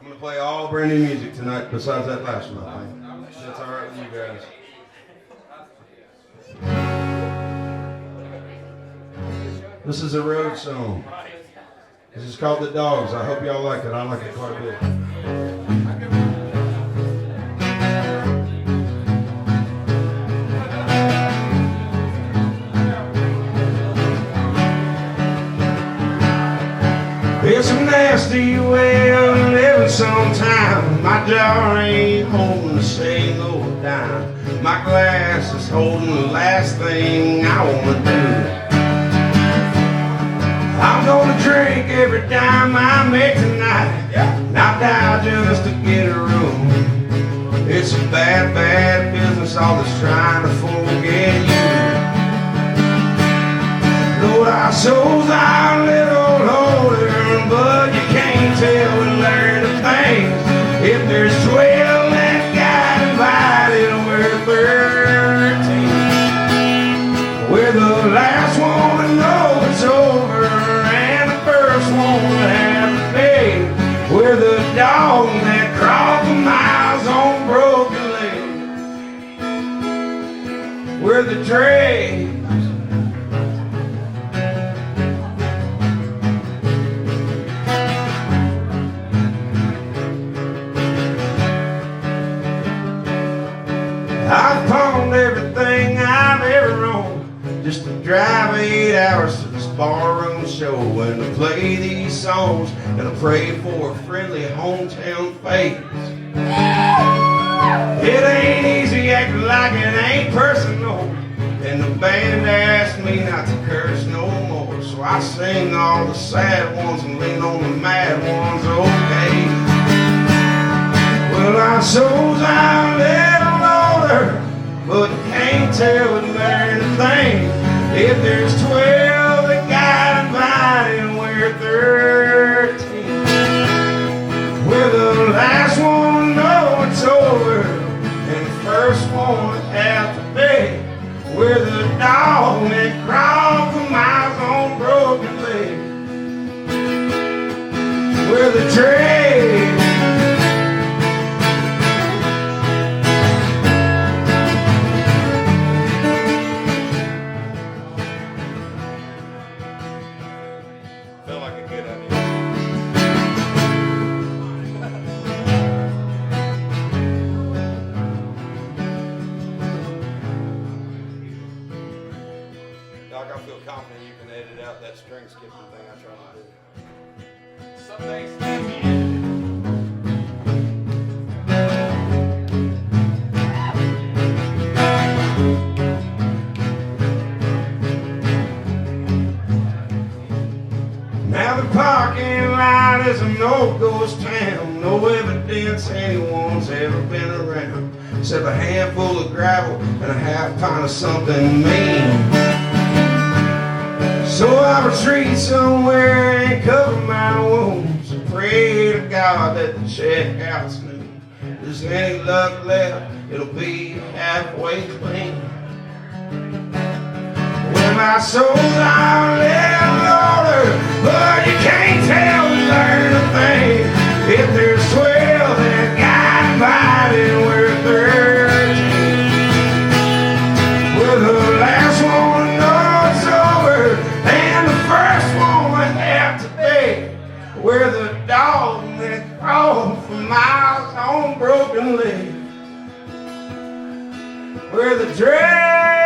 I'm going to play all brand new music tonight besides that last one, I think. That's all right with you guys. This is a road song. This is called The Dogs. I hope y'all like it. I like it quite a bit. It's a nasty way of living sometimes. My jar ain't holding a single dime. My glass is holding the last thing I want to do. I'm gonna drink every dime I make tonight. Not die just to get a room. It's a bad, bad business, all this trying to forget you. Lord, our souls are a little older, but you can't tell and learn the things. If there's 12 that got invited, we're 13. We're the last one to know it's over, and the first one to have to pay. We're the dog that crawled for miles on broken legs. We're the dregs. I've pawned everything I've ever owned just to drive 8 hours to this barroom show and to play these songs and to pray for a friendly hometown face. It ain't easy acting like it ain't personal, and the band asked me not to curse no more, so I sing all the sad ones and lean on the mad ones, okay. Well, our souls are little older, but you can't tell and learn a thing. If there's 12 that got invited, we're 13. We're the last one to know it's over, and the first one to have to pay. We're the dog that crawled for miles on broken legs. We're the dregs. Doc, I feel confident you can edit out that string skipping thing I tried to do. Some things can be edited. Now the parking lot is a no-ghost town. No evidence anyone's ever been around, except a handful of gravel and a half pint of something mean. So I retreat somewhere and cover my wounds and pray to God that the checkout's new. If there's any luck left, it'll be halfway clean. Well, my soul's on a little older, but you can't tell and learn a thing. If there's 12 that got invited, we're 13. We're the last one to know it's over, and the first one we have to pay. We're the dog that crawled for miles on broken legs. We're the dregs.